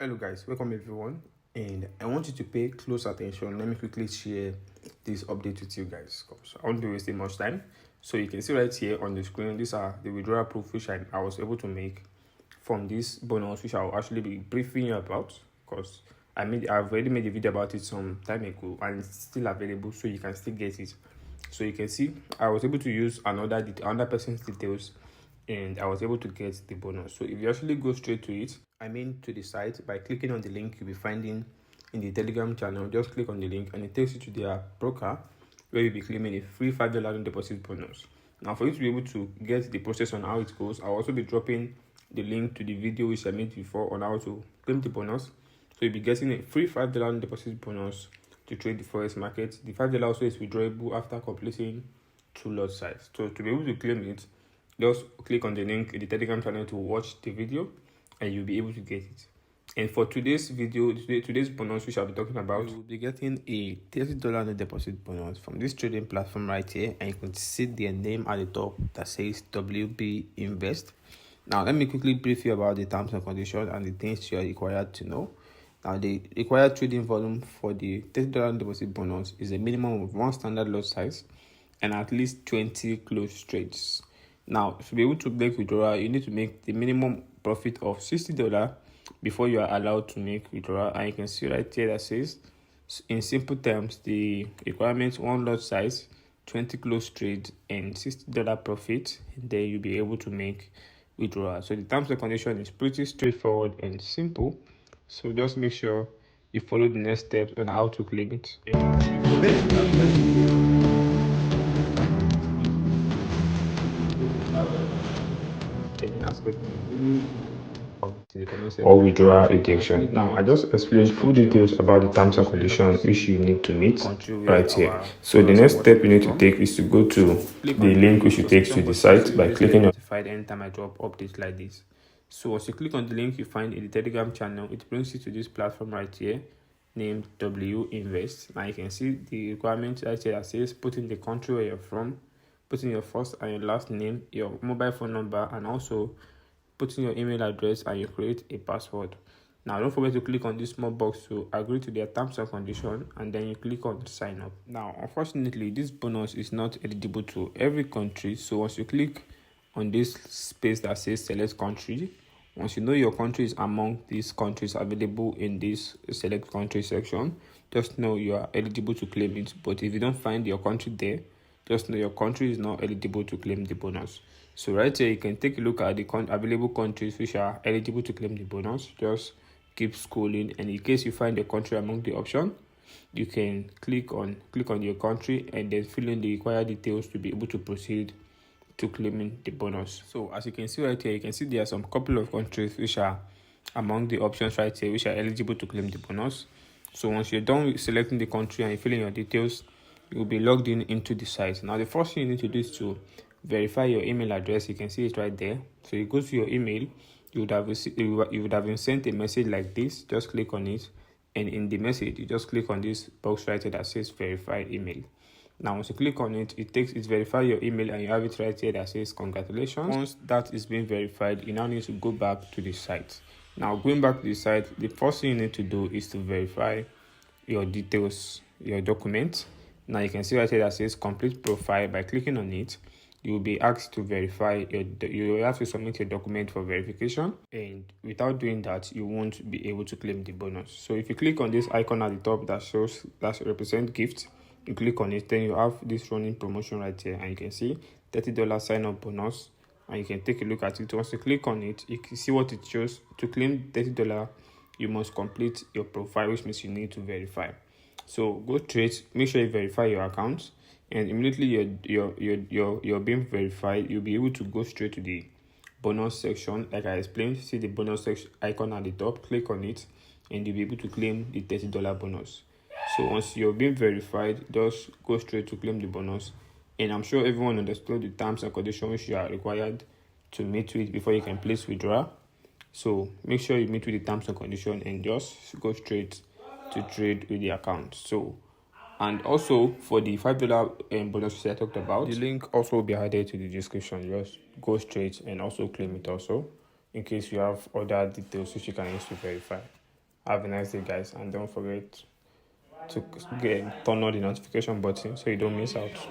Hello guys, welcome everyone, and I want you to pay close attention. Let me quickly share this update with you guys because I won't be wasting much time. So you can see right here on the screen, these are the withdrawal proof which I was able to make from this bonus, which I'll actually be briefing you about because I've already made a video about it some time ago and it's still available, so you can still get it. So you can see I was able to use another person's details and I was able to get the bonus. So if you actually go straight to it, to the site by clicking on the link you'll be finding in the Telegram channel. Just click on the link and it takes you to their broker where you'll be claiming a free $5 deposit bonus. Now for you to be able to get the process on how it goes, I'll also be dropping the link to the video which I made before on how to claim the bonus. So you'll be getting a free $5 deposit bonus to trade the forex market. The $5 also is withdrawable after completing 2 lot size. So to be able to claim it, just click on the link in the Telegram channel to watch the video and you'll be able to get it. And for today's video, today's bonus which I'll be talking about, you'll be getting a $30 deposit bonus from this trading platform right here, and you can see their name at the top that says WB Invest. Now let me quickly brief you about the terms and conditions and the things you are required to know. Now the required trading volume for the $30 deposit bonus is a minimum of 1 standard lot size and at least 20 close trades. Now, to be able to make withdrawal, you need to make the minimum profit of $60 before you are allowed to make withdrawal. And you can see right here that says, in simple terms, the requirements 1 lot size, 20 close trades, and $60 profit. And then you'll be able to make withdrawal. So the terms and condition is pretty straightforward and simple. So just make sure you follow the next steps on how to claim it. Or withdrawal rejection. Now, I just explained full details about the terms and conditions which you need to meet right here. So the next step you need to take is to go to the link which you take to the site by clicking on anytime I drop updates like this. So once you click on the link you find in the Telegram channel, it brings you to this platform right here named W Invest. Now you can see the requirements right here that says put in the country where you're from, put in your first and your last name, your mobile phone number, and also put in your email address, and you create a password. Now don't forget to click on this small box to agree to their terms and conditions, and then you click on sign up. Now unfortunately this bonus is not eligible to every country, so once you click on this space that says select country, once you know your country is among these countries available in this select country section, just know you are eligible to claim it. But if you don't find your country there, just know your country is not eligible to claim the bonus. So right here you can take a look at the available countries which are eligible to claim the bonus. Just keep scrolling, and in case you find a country among the option, you can click on your country and then fill in the required details to be able to proceed to claiming the bonus. So as you can see right here, you can see there are some couple of countries which are among the options right here which are eligible to claim the bonus. So once you're done with selecting the country and you fill in your details, you will be logged into the site. Now the first thing you need to do is to verify your email address. You can see it right there. So you go to your email, you would have been sent a message like this. Just click on it, and in the message you just click on this box right here that says verified email. Now once you click on it, it verifies your email, and you have it right here that says congratulations. Once that is being verified, you now need to go back to the site. Now going back to the site, the first thing you need to do is to verify your details, your document. Now you can see right here that says complete profile. By clicking on it, you will be asked to verify you have to submit your document for verification, and without doing that you won't be able to claim the bonus. So if you click on this icon at the top that represent gift, you click on it, then you have this running promotion right here, and you can see $30 sign up bonus, and you can take a look at it. Once you click on it, you can see what it shows. To claim $30, you must complete your profile, which means you need to verify. So go straight, make sure you verify your account, and immediately you're being verified, you'll be able to go straight to the bonus section. Like I explained, see the bonus section icon at the top, click on it, and you'll be able to claim the $30 bonus. So once you're being verified, just go straight to claim the bonus. And I'm sure everyone understood the terms and conditions which you are required to meet with before you can place withdrawal. So make sure you meet with the terms and conditions and just go straight to trade with the account. So, and also for the $5 bonus which I talked about, the link also will be added to the description. Just go straight and also claim it also, in case you have other details which you can use to verify. Have a nice day, guys, and don't forget to turn on the notification button so you don't miss out.